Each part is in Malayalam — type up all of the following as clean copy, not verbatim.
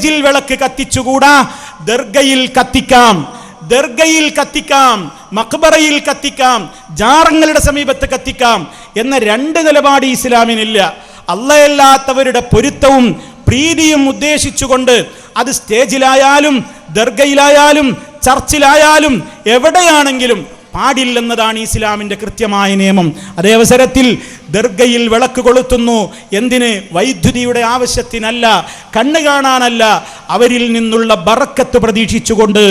സ്റ്റേജിൽ വിളക്ക് കത്തിച്ചുകൂടാ, ദർഗയിൽ കത്തിക്കാം, ദർഗയിൽ കത്തിക്കാം, മഖ്ബറയിൽ കത്തിക്കാം, ജാറങ്ങളുടെ സമീപത്ത് കത്തിക്കാം എന്ന രണ്ട് നിലപാട് ഇസ്ലാമിനില്ല. അല്ലാത്തവരുടെ പൊരുത്തവും പ്രീതിയും ഉദ്ദേശിച്ചുകൊണ്ട് അത് സ്റ്റേജിലായാലും ദർഗയിലായാലും ചർച്ചിലായാലും എവിടെയാണെങ്കിലും പാടില്ലെന്നതാണ് ഇസ്ലാമിൻ്റെ കൃത്യമായ നിയമം. അതേ അവസരത്തിൽ ദർഗയിൽ വിളക്ക് കൊളുത്തുന്നു. എന്തിന്? വൈദ്യുതിയുടെ ആവശ്യത്തിനല്ല, കണ്ണ് കാണാനല്ല, അവരിൽ നിന്നുള്ള ബറക്കത്ത് പ്രതീക്ഷിച്ചുകൊണ്ട്,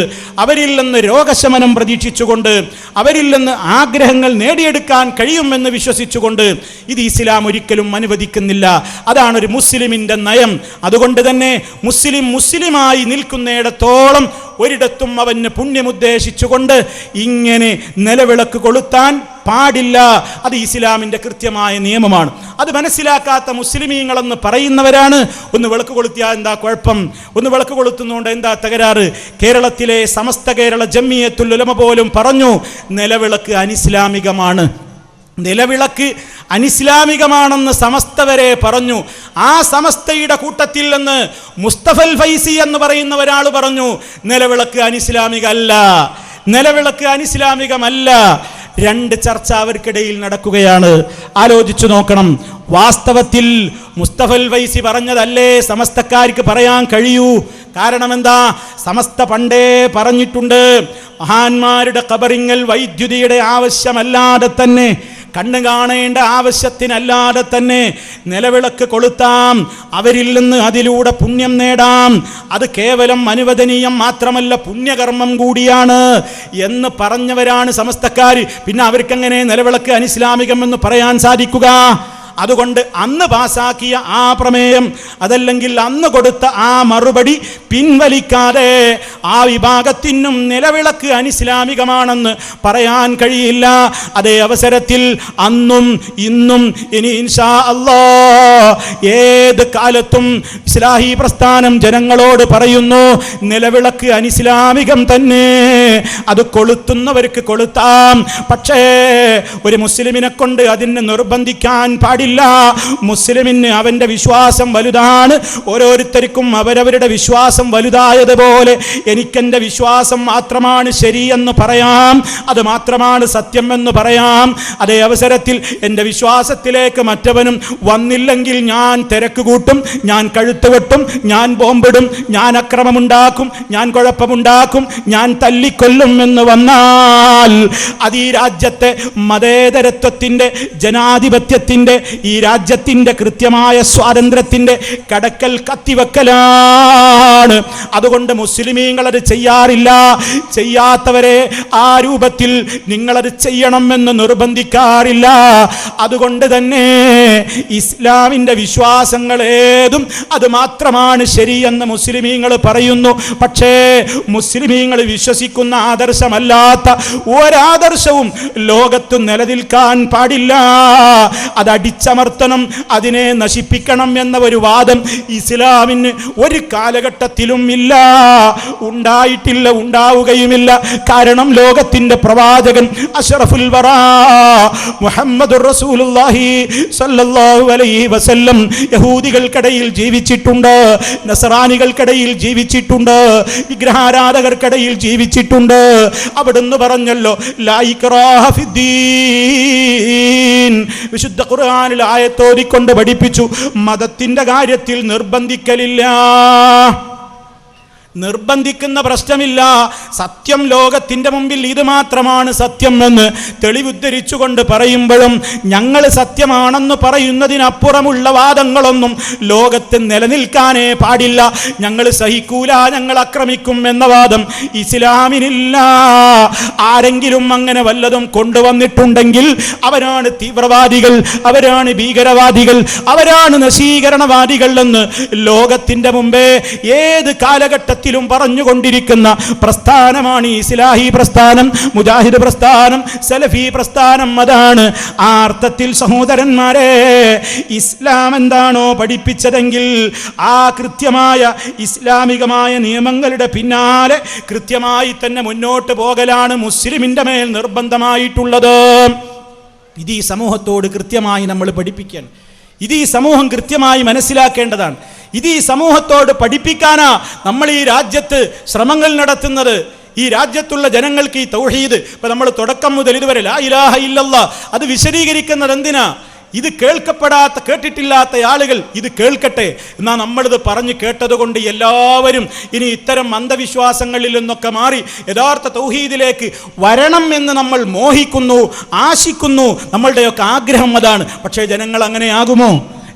അവരിൽ നിന്ന് രോഗശമനം പ്രതീക്ഷിച്ചുകൊണ്ട്, അവരിൽ നിന്ന് ആഗ്രഹങ്ങൾ നേടിയെടുക്കാൻ കഴിയുമെന്ന് വിശ്വസിച്ചുകൊണ്ട്. ഇത് ഇസ്ലാം ഒരിക്കലും അനുവദിക്കുന്നില്ല. അതാണ് ഒരു മുസ്ലിമിൻ്റെ നയം. അതുകൊണ്ട് തന്നെ മുസ്ലിമായി നിൽക്കുന്നിടത്തോളം ഒരിടത്തും അവന് പുണ്യമുദ്ദേശിച്ചുകൊണ്ട് ഇങ്ങനെ നിലവിളക്ക് കൊളുത്താൻ പാടില്ല. അത് ഇസ്ലാമിൻ്റെ കൃത്യമായ നിയമമാണ്. അത് മനസ്സിലാക്കാത്ത മുസ്ലിമീങ്ങളെന്ന് പറയുന്നവരാണ് ഒന്ന് വിളക്ക് കൊളുത്തിയാൽ എന്താ കുഴപ്പം, ഒന്ന് വിളക്ക് കൊളുത്തുന്നതുകൊണ്ട് എന്താ തകരാറ്. കേരളത്തിലെ സമസ്ത കേരള ജംഇയ്യത്തുൽ ഉലമ പോലും പറഞ്ഞു നിലവിളക്ക് അനിസ്ലാമികമാണ്, നിലവിളക്ക് അനിസ്ലാമികമാണെന്ന് സമസ്ത വരെ പറഞ്ഞു. ആ സമസ്തയുടെ കൂട്ടത്തിൽ നിന്ന് മുസ്തഫൽ ഫൈസി എന്ന് പറയുന്ന ഒരാൾ പറഞ്ഞു നിലവിളക്ക് അനിസ്ലാമികമല്ല, നിലവിളക്ക് അനിസ്ലാമികമല്ല. രണ്ട് ചർച്ച അവർക്കിടയിൽ നടക്കുകയാണ്. ആലോചിച്ചു നോക്കണം. വാസ്തവത്തിൽ മുസ്തഫൽ ഫൈസി പറഞ്ഞതല്ലേ സമസ്തക്കാർക്ക് പറയാൻ കഴിയൂ. കാരണം എന്താ? സമസ്ത പണ്ടേ പറഞ്ഞിട്ടുണ്ട്, മഹാന്മാരുടെ ഖബറിങ്ങൽ വൈദ്യുതിയുടെ ആവശ്യമല്ലാതെ തന്നെ, കണ്ണ് കാണേണ്ട ആവശ്യത്തിനല്ലാതെ തന്നെ നിലവിളക്ക് കൊളുത്താം, അവരിൽ നിന്ന് അതിലൂടെ പുണ്യം നേടാം. അത് കേവലം അനുവദനീയം മാത്രമല്ല, പുണ്യകർമ്മം കൂടിയാണ് എന്ന് പറഞ്ഞവരാണ് സമസ്തക്കാർ. പിന്നെ അവർക്കെങ്ങനെ നിലവിളക്ക് അനിസ്ലാമികം എന്ന് പറയാൻ സാധിക്കുക? അതുകൊണ്ട് അന്ന് പാസാക്കിയ ആ പ്രമേയം, അതല്ലെങ്കിൽ അന്ന് കൊടുത്ത ആ മറുപടി പിൻവലിക്കാതെ ആ വിഭാഗത്തിനും നിലവിളക്ക് അനിസ്ലാമികമാണെന്ന് പറയാൻ കഴിയില്ല. അതേ അവസരത്തിൽ അന്നും ഇന്നും ഇനി ഇൻഷാ അല്ലാഹ് ഏത് കാലത്തും ഇസ്ലാഹി പ്രസ്ഥാനം ജനങ്ങളോട് പറയുന്നു നിലവിളക്ക് അനിസ്ലാമികം തന്നെ, അത് കൊളുത്തുന്നവർക്ക് കൊളുത്താം. പക്ഷേ ഒരു മുസ്ലിമിനെ കൊണ്ട് അതിനെ നിർബന്ധിക്കാൻ പാടില്ല. മുസ്ലിമിന് അവന്റെ വിശ്വാസം വലുതാണ്. ഓരോരുത്തർക്കും അവരവരുടെ വിശ്വാസം വലുതായതുപോലെ എനിക്കെൻ്റെ വിശ്വാസം മാത്രമാണ് ശരിയെന്ന് പറയാം, അത് മാത്രമാണ് സത്യമെന്ന് പറയാം. അതേ അവസരത്തിൽ എൻ്റെ വിശ്വാസത്തിലേക്ക് മറ്റവനും വന്നില്ലെങ്കിൽ ഞാൻ തിരക്ക് കൂട്ടും, ഞാൻ കഴുത്ത് വെട്ടും, ഞാൻ ബോംബിടും, ഞാൻ അക്രമമുണ്ടാക്കും, ഞാൻ കുഴപ്പമുണ്ടാക്കും, ഞാൻ തല്ലിക്കൊല്ലും എന്ന് വന്നാൽ അത് ഈ രാജ്യത്തെ മതേതരത്വത്തിൻ്റെ, ജനാധിപത്യത്തിൻ്റെ, ഈ രാജ്യത്തിൻ്റെ കൃത്യമായ സ്വാതന്ത്ര്യത്തിൻ്റെ കടക്കൽ കത്തിവെക്കലാണ്. അതുകൊണ്ട് മുസ്ലിമീങ്ങളത് ചെയ്യാറില്ല. ചെയ്യാത്തവരെ ആ രൂപത്തിൽ നിങ്ങളത് ചെയ്യണമെന്ന് നിർബന്ധിക്കാറില്ല. അതുകൊണ്ട് തന്നെ ഇസ്ലാമിൻ്റെ വിശ്വാസങ്ങളേതും അത് മാത്രമാണ് ശരിയെന്ന് മുസ്ലിമീങ്ങൾ പറയുന്നു. പക്ഷേ മുസ്ലിമീങ്ങൾ വിശ്വസിക്കുന്ന ആദർശമല്ലാത്ത ഒരാദർശവും ലോകത്ത് നിലനിൽക്കാൻ പാടില്ല. അത് അടിച്ചമർത്തണം, അതിനെ നശിപ്പിക്കണം എന്ന ഒരു വാദം ഇസ്ലാമിന് ഒരു കാലഘട്ടത്തിലും ഇല്ല, ഉണ്ടായിട്ടില്ല, ഉണ്ടാവുകയുമില്ല. കാരണം ലോകത്തിന്റെ പ്രവാചകൻ അഷ്റഫുൽ വറാ മുഹമ്മദുർ റസൂലുള്ളാഹി സ്വല്ലല്ലാഹു അലൈഹി വസല്ലം യഹൂദികൾക്കിടയിൽ ജീവിച്ചിട്ടുണ്ട്, നസറാനികൾക്കിടയിൽ ജീവിച്ചിട്ടുണ്ട്, വിഗ്രഹാരാധകർക്കിടയിൽ ജീവിച്ചിട്ടുണ്ട്. അവിടുന്ന് പറഞ്ഞല്ലോ ലാ ഇക്റാഹ ഫിദ്ദീൻ. വിശുദ്ധ ഖുർആനിൽ ആയത്തോതിക്കൊണ്ട് പഠിപ്പിച്ചു മതത്തിന്റെ കാര്യത്തിൽ നിർബന്ധിക്കലില്ല, നിർബന്ധിക്കുന്ന പ്രശ്നമില്ല. സത്യം ലോകത്തിൻ്റെ മുമ്പിൽ ഇത് മാത്രമാണ് സത്യം എന്ന് തെളിവുദ്ധരിച്ചുകൊണ്ട് പറയുമ്പോഴും ഞങ്ങൾ സത്യമാണെന്ന് പറയുന്നതിനപ്പുറമുള്ള വാദങ്ങളൊന്നും ലോകത്ത് നിലനിൽക്കാനേ പാടില്ല. ഞങ്ങൾ സഹിക്കൂല, ഞങ്ങൾ ആക്രമിക്കും എന്ന വാദം ഇസ്ലാമിനില്ല. ആരെങ്കിലും അങ്ങനെ വല്ലതും കൊണ്ടുവന്നിട്ടുണ്ടെങ്കിൽ അവരാണ് തീവ്രവാദികൾ, അവരാണ് ഭീകരവാദികൾ, അവരാണ് നശീകരണവാദികൾ എന്ന് ലോകത്തിൻ്റെ മുമ്പേ ഏത് കാലഘട്ടത്തിൽ പറഞ്ഞുകൊണ്ടിരിക്കുന്ന പ്രസ്ഥാനമാണ് ഇസ്ലാഹി പ്രസ്ഥാനം, മുജാഹിദ് പ്രസ്ഥാനം, സലഫി പ്രസ്ഥാനം. അതാണ് ആ അർത്ഥത്തിൽ സഹോദരന്മാരെ, ഇസ്ലാം എന്താണോ പഠിപ്പിച്ചതെങ്കിൽ ആ കൃത്യമായ ഇസ്ലാമികമായ നിയമങ്ങളുടെ പിന്നാലെ കൃത്യമായി തന്നെ മുന്നോട്ട് പോകലാണ് മുസ്ലിമിന്റെ മേൽ നിർബന്ധമായിട്ടുള്ളത്. ഇത് ഈ സമൂഹത്തോട് കൃത്യമായി നമ്മൾ പഠിപ്പിക്കാൻ, ഇത് ഈ സമൂഹം കൃത്യമായി മനസ്സിലാക്കേണ്ടതാണ്. ഇത് ഈ സമൂഹത്തോട് പഠിപ്പിക്കാനാ നമ്മൾ ഈ രാജ്യത്ത് ശ്രമങ്ങൾ നടത്തുന്നത്. ഈ രാജ്യത്തുള്ള ജനങ്ങൾക്ക് ഈ തൗഹീദ് ഇപ്പൊ നമ്മൾ തുടക്കം മുതൽ ഇതുവരെ ലാ ഇലാഹ ഇല്ലല്ലാഹ് അത് വിശദീകരിക്കുന്നത് എന്തിനാ? ഇത് കേട്ടിട്ടില്ലാത്ത ആളുകൾ ഇത് കേൾക്കട്ടെ. എന്നാൽ നമ്മളിത് പറഞ്ഞു കേട്ടത് കൊണ്ട് എല്ലാവരും ഇനി ഇത്തരം അന്ധവിശ്വാസങ്ങളിൽ നിന്നൊക്കെ മാറി യഥാർത്ഥ തൗഹീദിലേക്ക് വരണം എന്ന് നമ്മൾ മോഹിക്കുന്നു, ആശിക്കുന്നു. നമ്മളുടെയൊക്കെ ആഗ്രഹം അതാണ്. പക്ഷേ ജനങ്ങൾ അങ്ങനെ ആകുമോ?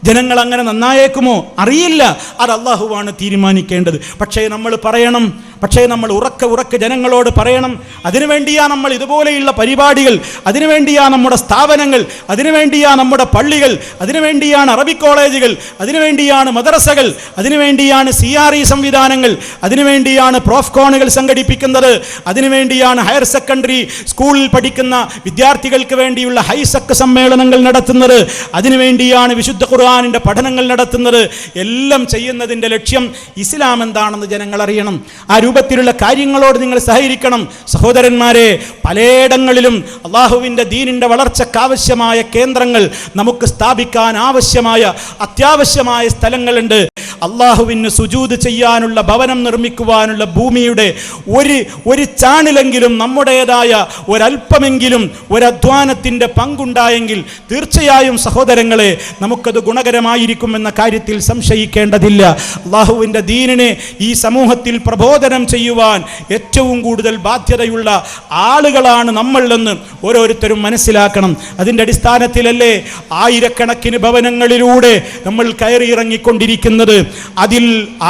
ജനങ്ങൾ അങ്ങനെ നന്നായേക്കുമോ? അറിയില്ല. അത് അള്ളാഹുവാണ് തീരുമാനിക്കേണ്ടത്. പക്ഷേ നമ്മൾ പറയണം, പക്ഷേ നമ്മൾ ഉറക്കെ ജനങ്ങളോട് പറയണം. അതിനുവേണ്ടിയാ നമ്മൾ ഇതുപോലെയുള്ള പരിപാടികൾ, അതിനുവേണ്ടിയാ നമ്മുടെ സ്ഥാപനങ്ങൾ, അതിനുവേണ്ടിയാ നമ്മുടെ പള്ളികൾ, അതിനുവേണ്ടിയാണ് അറബിക് കോളേജുകൾ, അതിനുവേണ്ടിയാണ് മദ്രസകൾ, അതിനുവേണ്ടിയാണ് CRE സംവിധാനങ്ങൾ, അതിനുവേണ്ടിയാണ് പ്രോഫ്കോണുകൾ സംഘടിപ്പിക്കുന്നത്, അതിനുവേണ്ടിയാണ് ഹയർ സെക്കൻഡറി സ്കൂളിൽ പഠിക്കുന്ന വിദ്യാർത്ഥികൾക്ക് വേണ്ടിയുള്ള ഹൈസെക് സമ്മേളനങ്ങൾ നടത്തുന്നത്, അതിനുവേണ്ടിയാണ് വിശുദ്ധ ഖുർആനിന്റെ പഠനങ്ങൾ നടത്തുന്നത്. എല്ലാം ചെയ്യുന്നതിൻ്റെ ലക്ഷ്യം ഇസ്ലാം എന്താണെന്ന് ജനങ്ങൾ അറിയണം. ആ രൂപത്തിലുള്ള കാര്യങ്ങളോട് നിങ്ങൾ സഹകരിക്കണം. സഹോദരന്മാരെ, പലയിടങ്ങളിലും അള്ളാഹുവിൻ്റെ ദീനിൻ്റെ വളർച്ചയ്ക്കാവശ്യമായ കേന്ദ്രങ്ങൾ നമുക്ക് സ്ഥാപിക്കാൻ ആവശ്യമായ അത്യാവശ്യമായ സ്ഥലങ്ങളുണ്ട്. അള്ളാഹുവിന് സുജൂദ് ചെയ്യാനുള്ള ഭവനം നിർമ്മിക്കുവാനുള്ള ഭൂമിയുടെ ഒരു ചാണിലെങ്കിലും നമ്മുടേതായ ഒരല്പമെങ്കിലും ഒരധ്വാനത്തിൻ്റെ പങ്കുണ്ടായെങ്കിൽ തീർച്ചയായും സഹോദരങ്ങളെ നമുക്കത് ഗുണകരമായിരിക്കുമെന്ന കാര്യത്തിൽ സംശയിക്കേണ്ടതില്ല. അള്ളാഹുവിൻ്റെ ദീനിനെ ഈ സമൂഹത്തിൽ പ്രബോധനം ചെയ്യുവാൻ ഏറ്റവും കൂടുതൽ ബാധ്യതയുള്ള ആളുകളാണ് നമ്മളെന്ന് ഓരോരുത്തരും മനസ്സിലാക്കണം. അതിൻ്റെ അടിസ്ഥാനത്തിലല്ലേ ആയിരക്കണക്കിന് ഭവനങ്ങളിലൂടെ നമ്മൾ കയറിയിറങ്ങിക്കൊണ്ടിരിക്കുന്നത്. അതിൽ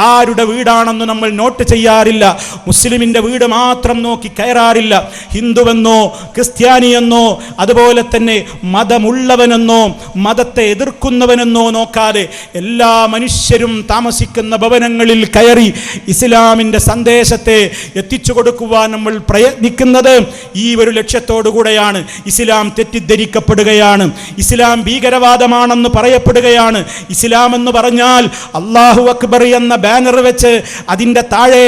ആരുടെ വീടാണെന്ന് നമ്മൾ നോട്ട് ചെയ്യാറില്ല. മുസ്ലിമിൻ്റെ വീട് മാത്രം നോക്കി കയറാറില്ല. ഹിന്ദുവെന്നോ ക്രിസ്ത്യാനിയെന്നോ അതുപോലെ തന്നെ മതമുള്ളവനെന്നോ മതത്തെ എതിർക്കുന്നവനെന്നോ നോക്കാതെ എല്ലാ മനുഷ്യരും താമസിക്കുന്ന ഭവനങ്ങളിൽ കയറി ഇസ്ലാമിൻ്റെ സന്ദേശത്തെ എത്തിച്ചു കൊടുക്കുവാൻ നമ്മൾ പ്രയത്നിക്കുന്നത് ഈ ഒരു ലക്ഷ്യത്തോടു കൂടെയാണ്. ഇസ്ലാം തെറ്റിദ്ധരിക്കപ്പെടുകയാണ്, ഇസ്ലാം ഭീകരവാദമാണെന്ന് പറയപ്പെടുകയാണ്. ഇസ്ലാം എന്ന് പറഞ്ഞാൽ അല്ലാഹു അക്ബർ എന്ന ബാനർ വെച്ച് അതിൻ്റെ താഴെ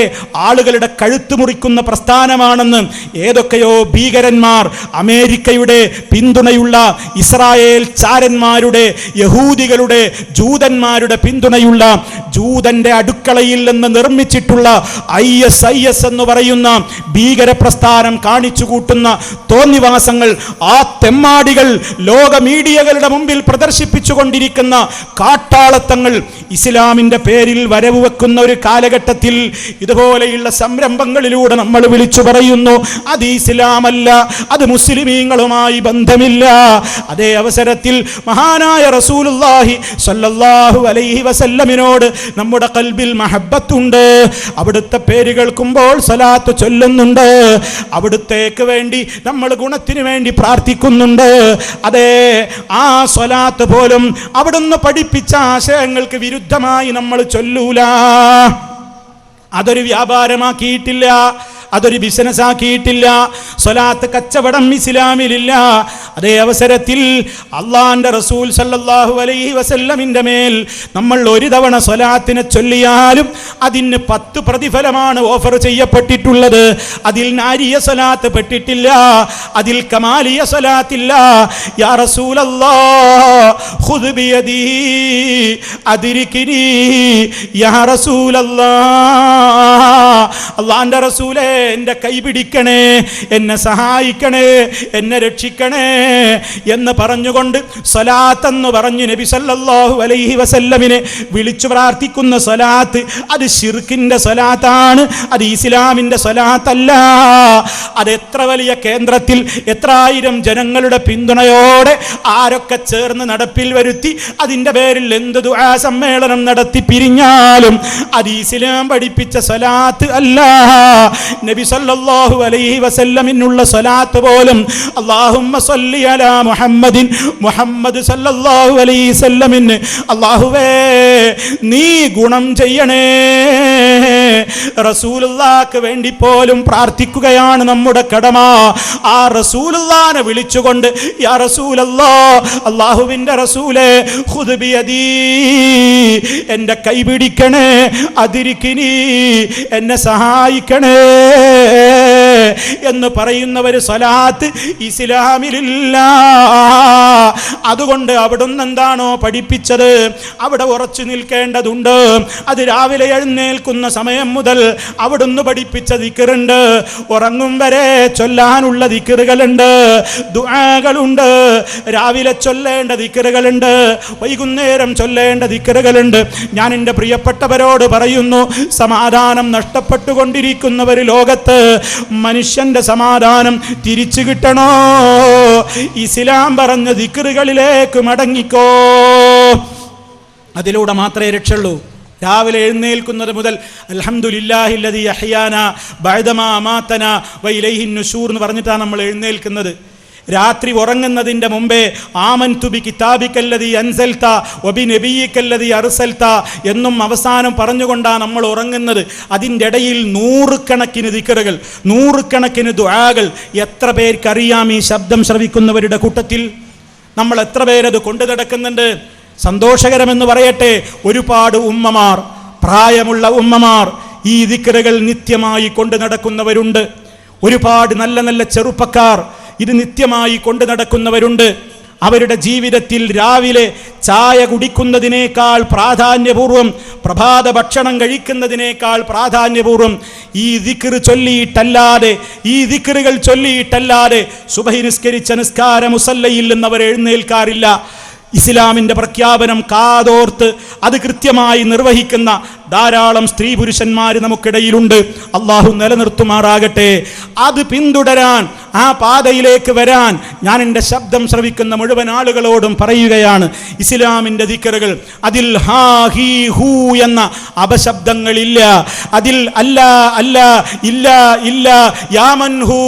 ആളുകളുടെ കഴുത്ത് മുറിക്കുന്ന പ്രസ്ഥാനമാണെന്ന് ഏതൊക്കെയോ ഭീകരന്മാർ, അമേരിക്കയുടെ പിന്തുണയുള്ള ഇസ്രായേൽ ചാരന്മാരുടെ, യഹൂദികളുടെ, ജൂതന്മാരുടെ പിന്തുണയുള്ള ജൂതന്റെ അടുക്കളയിൽ നിന്ന് നിർമ്മിച്ചിട്ടുള്ള ISIS എന്ന് പറയുന്ന ഭീകര പ്രസ്ഥാനം കാണിച്ചു കൂട്ടുന്ന തോന്നിവാസങ്ങൾ, ആ തെമ്മാടികൾ ലോക മീഡിയകളുടെ മുമ്പിൽ പ്രദർശിപ്പിച്ചു കൊണ്ടിരിക്കുന്ന കാട്ടാളത്തങ്ങൾ ഇസ്ലാമിൻ്റെ പേരിൽ വരവ് വെക്കുന്ന ഒരു കാലഘട്ടത്തിൽ ഇതുപോലെയുള്ള സംരംഭങ്ങളിലൂടെ നമ്മൾ വിളിച്ചു പറയുന്നു അത് ഇസ്ലാമല്ല, അത് മുസ്ലിമീങ്ങളുമായി ബന്ധമില്ല. അതേ അവസരത്തിൽ മഹാനായ റസൂലുള്ളാഹി സ്വല്ലല്ലാഹു അലൈഹി വസല്ലമിനോട് നമ്മുടെ ഖൽബിൽ മഹബ്ബത്തുണ്ട്. അവിടുത്തെ പേര് കേൾക്കുമ്പോൾ സ്വലാത്ത് ചൊല്ലുന്നുണ്ട്. അവിടുത്തേക്ക് വേണ്ടി നമ്മൾ ഗുണത്തിന് വേണ്ടി പ്രാർത്ഥിക്കുന്നുണ്ട്. അതേ, ആ സ്വലാത്ത് പോലും അവിടുന്ന് പഠിപ്പിച്ച ആശയങ്ങൾക്ക് വിരുദ്ധമായി നമ്മൾ ചൊല്ലൂല. അതൊരു വ്യാപാരമാക്കിയിട്ടില്ല, അതൊരു ബിസിനസ് ആക്കിയിട്ടില്ല. സ്വലാത്ത് കച്ചവടം ഇസ്ലാമിലില്ല. അതേ അവസരത്തിൽ അള്ളാന്റെ റസൂൽ സല്ലല്ലാഹു അലൈഹി വസല്ലമിന്റെ മേൽ നമ്മൾ ഒരു തവണ സ്വലാത്തിനെ ചൊല്ലിയാലും അതിന് 10 പ്രതിഫലമാണ് ഓഫർ ചെയ്യപ്പെട്ടിട്ടുള്ളത്. അതിൽ നാരിയ സ്വലാത്ത് പെട്ടിട്ടില്ല, അതിൽ കമാലിയ സ്വലാത്തില്ല. യാ റസൂലല്ലാഹ് ഖുദ് ബിയദി അദ്രികിനി യാ റസൂലല്ലാഹ്, അള്ളാന്റെ റസൂലേ എൻ്റെ കൈ പിടിക്കണേ, എന്നെ സഹായിക്കണേ, എന്നെ രക്ഷിക്കണേ എന്ന് പറഞ്ഞുകൊണ്ട് സ്വലാത്ത് എന്ന് പറഞ്ഞ് നബി സല്ലല്ലാഹു അലൈഹി വസല്ലമിനെ വിളിച്ചു പ്രാർത്ഥിക്കുന്ന സ്വലാത്ത് അത് ശിർക്കിൻ്റെ സ്വലാത്താണ്, അത് ഇസ്ലാമിൻ്റെ സ്വലാത്തല്ല. അത് എത്ര വലിയ കേന്ദ്രത്തിൽ എത്രായിരം ജനങ്ങളുടെ പിന്തുണയോടെ ആരൊക്കെ ചേർന്ന് നടപ്പിൽ വരുത്തി അതിൻ്റെ പേരിൽ എന്ത് ദുആ സമ്മേളനം നടത്തി പിരിഞ്ഞാലും അത് ഇസ്ലാം പഠിപ്പിച്ച സ്വലാത്ത് അല്ല. നബി സല്ലല്ലാഹു അലൈഹി വസല്ലമിനുള്ള സ്വലാത്ത് പോലും അല്ലാഹുമ്മ സ്വല്ലി അലാ മുഹമ്മദിൻ, മുഹമ്മദ് സല്ലല്ലാഹു അലൈഹി വസല്ലമിന് അല്ലാഹുവേ നീ ഗുണം ചെയ്യണേ, റസൂലുള്ളാഹിക്ക് വേണ്ടി പോലും പ്രാർത്ഥിക്കുകയാണ് നമ്മുടെ കടമ. ആ റസൂലുള്ളാഹിനെ വിളിച്ചുകൊണ്ട് യാ റസൂലല്ലാഹ്, അല്ലാഹുവിൻ്റെ റസൂലേ ഖുദ് ബിയദി, എൻ്റെ കൈ പിടിക്കണേ, അദ്രികിനി, എന്നെ സഹായിക്കണേ എന്ന് പറയുന്നവർ സ്വലാത്ത് ഇസ്ലാമിലില്ല. അതുകൊണ്ട് അവിടുന്ന് എന്താണോ പഠിപ്പിച്ചത് അവിടെ ഉറച്ചു നിൽക്കേണ്ടതുണ്ട്. അത് രാവിലെ എഴുന്നേൽക്കുന്ന സമയം മുതൽ അവിടുന്ന് പഠിപ്പിച്ച ദിക്റുണ്ട്, ഉറങ്ങും വരെ ചൊല്ലാനുള്ള ദിക്റുകളുണ്ട്, ദുആകളുണ്ട്, രാവിലെ ചൊല്ലേണ്ട ദിക്റുകളുണ്ട്, വൈകുന്നേരം ചൊല്ലേണ്ട ദിക്റുകളുണ്ട്. ഞാൻ എൻ്റെ പ്രിയപ്പെട്ടവരോട് പറയുന്നു, സമാധാനം നഷ്ടപ്പെട്ടുകൊണ്ടിരിക്കുന്ന ഒരു ലോകത്ത് മനുഷ്യന്റെ സമാധാനം തിരിച്ചു കിട്ടണോ? ഇസ്ലാം പറഞ്ഞ ദിക്റുകളിലേക്ക് മടങ്ങിക്കോ. അതിലൂടെ മാത്രമേ രക്ഷയുള്ളൂ. രാവിലെ എഴുന്നേൽക്കുന്നത് മുതൽ അൽഹംദുലില്ലാഹില്ലദീ അഹ്യാനാ ബഅദമാ അമാതനാ വഇലൈഹിൻ നുശൂർ എന്ന് പറഞ്ഞിട്ടാണ് നമ്മൾ എഴുന്നേൽക്കുന്നത്. രാത്രി ഉറങ്ങുന്നതിൻ്റെ മുമ്പേ ആമൻതു ബി കിതാബിക്കല്ലദീ അൻസൽത വബി നബിയിക്കല്ലദീ അർസൽത എന്നും അവസാനം പറഞ്ഞുകൊണ്ടാണ് നമ്മൾ ഉറങ്ങുന്നത്. അതിൻ്റെ ഇടയിൽ നൂറുകണക്കിന് ദിക്റുകൾ, നൂറുകണക്കിന് ദുആകൾ. എത്ര പേർക്കറിയാം ഈ ശബ്ദം ശ്രവിക്കുന്നവരുടെ കൂട്ടത്തിൽ? നമ്മൾ എത്ര പേരത് കൊണ്ടു നടക്കുന്നുണ്ട്? സന്തോഷകരമെന്ന് പറയട്ടെ, ഒരുപാട് ഉമ്മമാർ, പ്രായമുള്ള ഉമ്മമാർ ഈ ദിക്റുകൾ നിത്യമായി കൊണ്ടു നടക്കുന്നവരുണ്ട്. ഒരുപാട് നല്ല നല്ല ചെറുപ്പക്കാർ ഇത് നിത്യമായി കൊണ്ടു നടക്കുന്നവരുണ്ട്. അവരുടെ ജീവിതത്തിൽ രാവിലെ ചായ കുടിക്കുന്നതിനേക്കാൾ പ്രാധാന്യപൂർവം, പ്രഭാത ഭക്ഷണം കഴിക്കുന്നതിനേക്കാൾ പ്രാധാന്യപൂർവം ഈ ദിക്ർ ചൊല്ലിയിട്ടല്ലാതെ, ഈ ദിക്റുകൾ ചൊല്ലിയിട്ടല്ലാതെ സുബഹി നിസ്കരിച്ച നിസ്കാര മുസല്ലയിൽ നിന്ന് അവർ എഴുന്നേൽക്കാറില്ല. ഇസ്ലാമിൻ്റെ പ്രഖ്യാപനം കാതോർത്ത് അത് കൃത്യമായി നിർവഹിക്കുന്ന ധാരാളം സ്ത്രീ പുരുഷന്മാർ നമുക്കിടയിലുണ്ട്. അള്ളാഹു നിലനിർത്തുമാറാകട്ടെ. അത് പിന്തുടരാൻ, ആ പാതയിലേക്ക് വരാൻ ഞാൻ എൻ്റെ ശബ്ദം ശ്രവിക്കുന്ന മുഴുവൻ ആളുകളോടും പറയുകയാണ്. ഇസ്ലാമിൻ്റെ ദിക്റുകൾ, അതിൽ ഹാ ഹീ ഹൂ എന്ന അപശബ്ദങ്ങളില്ല. അതിൽ അല്ല അല്ല, ഇല്ല ഇല്ല, യാമൻ ഹൂ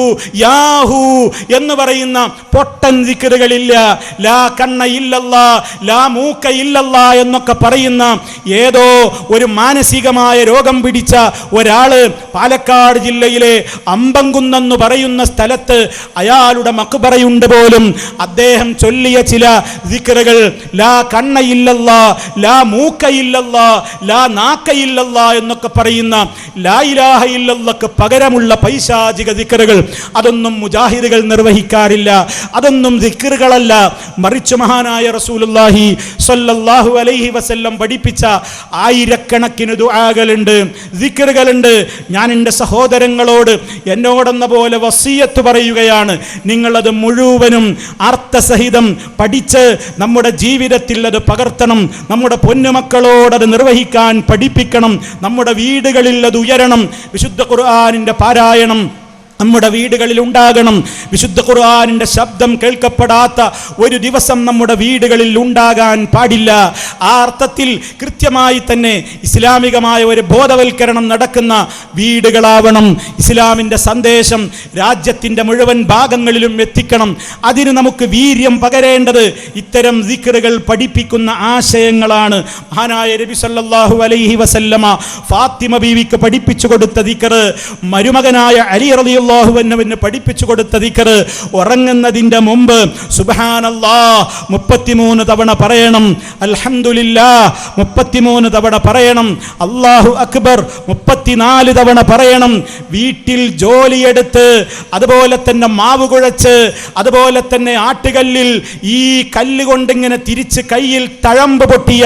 യാ ഹൂ എന്ന് പറയുന്ന പൊട്ടൻ ദിക്റുകളില്ല. ലാ കണ്ണ ഇല്ലല്ലാ, ലാ മൂക്ക ഇല്ലല്ലാ എന്നൊക്കെ പറയുന്ന ഏതോ ഒരു മാനസികമായ രോഗം പിടിച്ച ഒരാള് പാലക്കാട് ജില്ലയിലെ അമ്പംകുന്നെന്ന് പറയുന്ന സ്ഥലത്ത് അയാളുടെ മക്ബറയുണ്ട് പോലും. അദ്ദേഹം ചൊല്ലിയ ചില ദിക്റുകൾ ലാ കണ്ണയില്ലല്ലാ, ലാ മൂക്കയില്ലല്ലാ, ലാ നാക്കയില്ലല്ലാ എന്നൊക്കെ പറയുന്ന ലാ ഇലാഹ ഇല്ലല്ലാഹ്ക്ക് പകരമുള്ള പൈശാചിക ദിക്റുകൾ, അതൊന്നും മുജാഹിദുകൾ നിർവഹിക്കാറില്ല. അതൊന്നും ദിക്റുകളല്ല. മറിച്ച് മഹാനായ റസൂലുള്ളാഹി സ്വല്ലല്ലാഹു അലൈഹി വസല്ലം പഠിപ്പിച്ച ആയിരക്കണക്കിന് ദുആകളുണ്ട്, ദിക്റുകളുണ്ട്. ഞാൻ എൻ്റെ സഹോദരങ്ങളോട് എന്നോടെന്ന പോലെ വസിയത്ത് പറയുകയാണ്, നിങ്ങളത് മുഴുവനും അർത്ഥസഹിതം പഠിച്ച് നമ്മുടെ ജീവിതത്തിൽ അത് പകർത്തണം. നമ്മുടെ പൊന്നുമക്കളോടത് നിർവഹിക്കാൻ പഠിപ്പിക്കണം. നമ്മുടെ വീടുകളിൽ അത് ഉയരണം. വിശുദ്ധ ഖുർആനിൻ്റെ പാരായണം നമ്മുടെ വീടുകളിൽ ഉണ്ടാകണം. വിശുദ്ധ ഖുർആനിൻ്റെ ശബ്ദം കേൾക്കപ്പെടാത്ത ഒരു ദിവസം നമ്മുടെ വീടുകളിൽ ഉണ്ടാകാൻ പാടില്ല. ആ അർത്ഥത്തിൽ കൃത്യമായി തന്നെ ഇസ്ലാമികമായ ഒരു ബോധവൽക്കരണം നടക്കുന്ന വീടുകളാവണം. ഇസ്ലാമിൻ്റെ സന്ദേശം രാജ്യത്തിൻ്റെ മുഴുവൻ ഭാഗങ്ങളിലും എത്തിക്കണം. അതിന് നമുക്ക് വീര്യം പകരേണ്ടത് ഇത്തരം ദിക്റുകൾ പഠിപ്പിക്കുന്ന ആശയങ്ങളാണ്. മഹാനായ നബി സല്ലല്ലാഹു അലൈഹി വസല്ലമ ഫാത്തിമ ബീവിക്ക് പഠിപ്പിച്ചു കൊടുത്ത ദിക്ർ, മരുമകനായ അലി റളിയല്ലാഹു അൻഹുവിന് പഠിപ്പിച്ചു കൊടുത്ത ദിക്ർ, ഉറങ്ങുന്നതിൻ്റെ മുമ്പ് സുബ്ഹാനല്ലാഹ് 33 തവണ പറയണം, അൽഹംദുലില്ലാഹ് 33 തവണ പറയണം, അല്ലാഹു അക്ബർ 34 തവണ പറയണം. വീട്ടിൽ ജോലിയെടുത്ത്, അതുപോലെ തന്നെ മാവ് കുഴച്ച്, അതുപോലെ തന്നെ ആട്ടുകല്ലിൽ ഈ കല്ല് കൊണ്ടിങ്ങനെ തിരിച്ച് കയ്യിൽ തഴമ്പ് പൊട്ടിയ,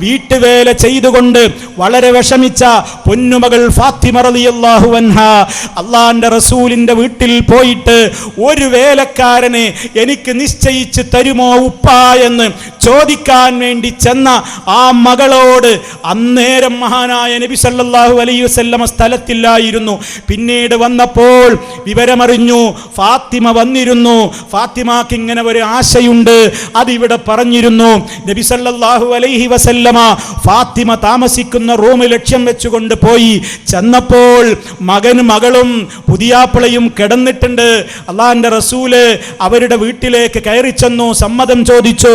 വീട്ടുവേല ചെയ്തുകൊണ്ട് വളരെ വിഷമിച്ച പൊന്നുമകൾ ഫാത്തിമ റളിയല്ലാഹു അൻഹ അല്ലാഹുവിൻ്റെ റസൂലിൻ്റെ വീട്ടിൽ പോയിട്ട് ഒരു വേലക്കാരനെ എനിക്ക് നിശ്ചയിച്ച് തരുമോ ഉപ്പ എന്ന് ചോദിക്കാൻ വേണ്ടി ചെന്ന ആ മകളോട് അന്നേരം മഹാനായ നബി സല്ലല്ലാഹു അലൈഹി വസല്ലമ സ്ഥലത്തില്ലായിരുന്നു. പിന്നീട് വന്നപ്പോൾ വിവരമറിഞ്ഞു, ഫാത്തിമ വന്നിരുന്നു. ഫാത്തിമാക്ക് ഇങ്ങനെ ഒരു ആശയുണ്ട്, അതിവിടെ പറഞ്ഞിരുന്നു. നബി സല്ലല്ലാഹു അലൈഹി വസല്ലമ ഫാത്തിമ താമസിക്കുന്ന റൂം ലക്ഷ്യം വെച്ചുകൊണ്ട് പോയി. ചെന്നപ്പോൾ മകനും മകളും പുതിയാപ്പിളയും കിടന്നിട്ടുണ്ട്. അള്ളാഹിന്റെ റസൂല് അവരുടെ വീട്ടിലേക്ക് കയറി ചെന്നു, സമ്മതം ചോദിച്ചു.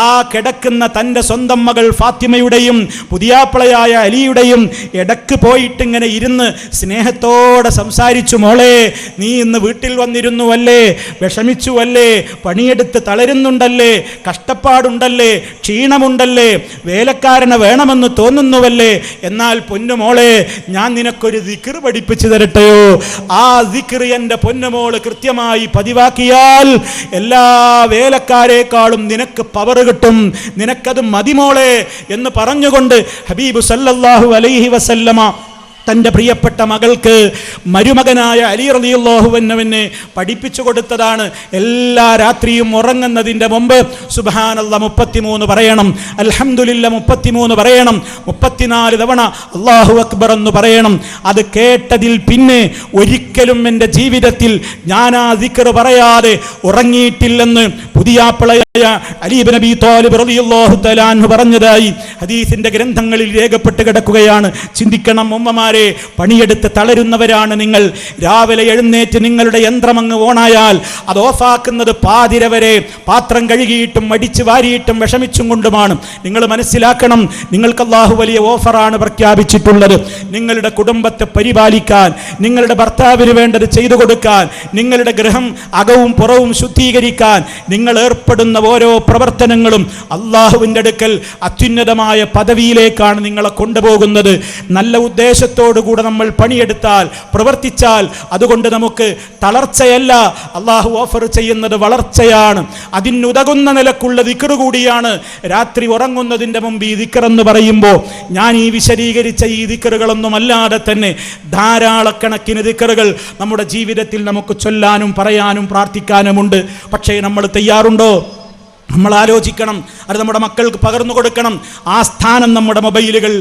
ആ കിടക്കുന്ന തൻ്റെ സ്വന്തം മകൾ ഫാത്തിമയുടെയും പുതിയാപ്പിളയായ അലിയുടെയും ഇടക്ക് പോയിട്ട് ഇങ്ങനെ ഇരുന്ന് സ്നേഹത്തോടെ സംസാരിച്ചു. മോളെ, നീ ഇന്ന് വീട്ടിൽ വന്നിരുന്നുവല്ലേ, വിഷമിച്ചുവല്ലേ, പണിയെടുത്ത് തളരുന്നുണ്ടല്ലേ, കഷ്ടപ്പാടുണ്ടല്ലേ, ക്ഷീണമുണ്ടല്ലേ, വേലക്കാരനെ വേണമെന്ന് തോന്നുന്നുവല്ലേ, എന്നാൽ പൊന്നുമോളെ ഞാൻ നിനക്കൊരു ദിക്ർ പഠിപ്പിച്ചു തരട്ടെയോ? ആ ദിക്ർ എൻ്റെ പൊന്നുമോള് കൃത്യമായി പതിവാക്കിയാൽ എല്ലാ വേലക്കാരേക്കാളും നിനക്ക് പവർ കിട്ടും, നിനക്കത് മതിമോളെ എന്ന് പറഞ്ഞുകൊണ്ട് ഹബീബ് സല്ലല്ലാഹു അലൈഹി വസല്ലമ തൻ്റെ പ്രിയപ്പെട്ട മകൾക്ക് മരുമകനായ അലി റളിയല്ലാഹു അൻഹുവിനെ പഠിപ്പിച്ചു കൊടുത്തതാണ്. എല്ലാ രാത്രിയും ഉറങ്ങുന്നതിൻ്റെ മുമ്പ് സുബ്ഹാനല്ലാഹ് 33 പറയണം, അൽഹംദുലില്ലാഹ് 33 പറയണം, 34 തവണ അല്ലാഹു അക്ബർ എന്ന് പറയണം. അത് കേട്ടതിൽ പിന്നെ ഒരിക്കലും എൻ്റെ ജീവിതത്തിൽ ഞാൻ ആ ദിക്ർ പറയാതെ ഉറങ്ങിയിട്ടില്ലെന്ന് പുതിയാപ്പിളയായ അലി ഇബ്നു അബീ ത്വാലിബ് റളിയല്ലാഹു തആല അൻഹു പറഞ്ഞതായി ഹദീസിന്റെ ഗ്രന്ഥങ്ങളിൽ രേഖപ്പെട്ട് കിടക്കുകയാണ്. ചിന്തിക്കണം ഉമ്മമാരെ, പണിയെടുത്ത് തളരുന്നവരാണ് നിങ്ങൾ. രാവിലെ എഴുന്നേറ്റ് നിങ്ങളുടെ യന്ത്രമങ്ങ് ഓണായാൽ അത് ഓഫാക്കുന്നത് പാതിര വരെ പാത്രം കഴുകിയിട്ടും മടിച്ചു വാരിയിട്ടും വിഷമിച്ചും കൊണ്ടുമാണ്. നിങ്ങൾ മനസ്സിലാക്കണം, നിങ്ങൾക്ക് അല്ലാഹു വലിയ ഓഫറാണ് പ്രഖ്യാപിച്ചിട്ടുള്ളത്. നിങ്ങളുടെ കുടുംബത്തെ പരിപാലിക്കാൻ, നിങ്ങളുടെ ഭർത്താവിന് വേണ്ടത് ചെയ്തു കൊടുക്കാൻ, നിങ്ങളുടെ ഗൃഹം അകവും പുറവും ശുദ്ധീകരിക്കാൻ നിങ്ങൾ ഏർപ്പെടുന്ന ഓരോ പ്രവർത്തനങ്ങളും അല്ലാഹുവിൻ്റെ അടുക്കൽ അത്യുന്നതമായ പദവിയിലേക്കാണ് നിങ്ങളെ കൊണ്ടുപോകുന്നത്. നല്ല ഉദ്ദേശത്തോടുകൂടെ നമ്മൾ പണിയെടുത്താൽ, പ്രവർത്തിച്ചാൽ അതുകൊണ്ട് നമുക്ക് തളർച്ചയല്ല, അല്ലാഹു ഓഫർ ചെയ്യുന്നത് വളർച്ചയാണ്. അതിനുതകുന്ന നിലക്കുള്ള ദിക്ർ കൂടിയാണ്. രാത്രി ഉറങ്ങുന്നതിൻ്റെ മുമ്പ് ഈ ദിക്ർ എന്ന് പറയുമ്പോൾ ഞാൻ ഈ വിശദീകരിച്ച ഈ ദിക്റുകളൊന്നും അല്ലാതെ തന്നെ ധാരാളക്കണക്കിന് ദിക്റുകൾ നമ്മുടെ ജീവിതത്തിൽ നമുക്ക് ചൊല്ലാനും പറയാനും പ്രാർത്ഥിക്കാനുമുണ്ട്. പക്ഷേ നമ്മൾ തയ്യാറുണ്ടോ? നമ്മൾ ആലോചിക്കണം, അത് നമ്മുടെ മക്കൾക്ക് പകർന്നു കൊടുക്കണം. ആ സ്ഥാനം നമ്മുടെ മൊബൈലുകൾ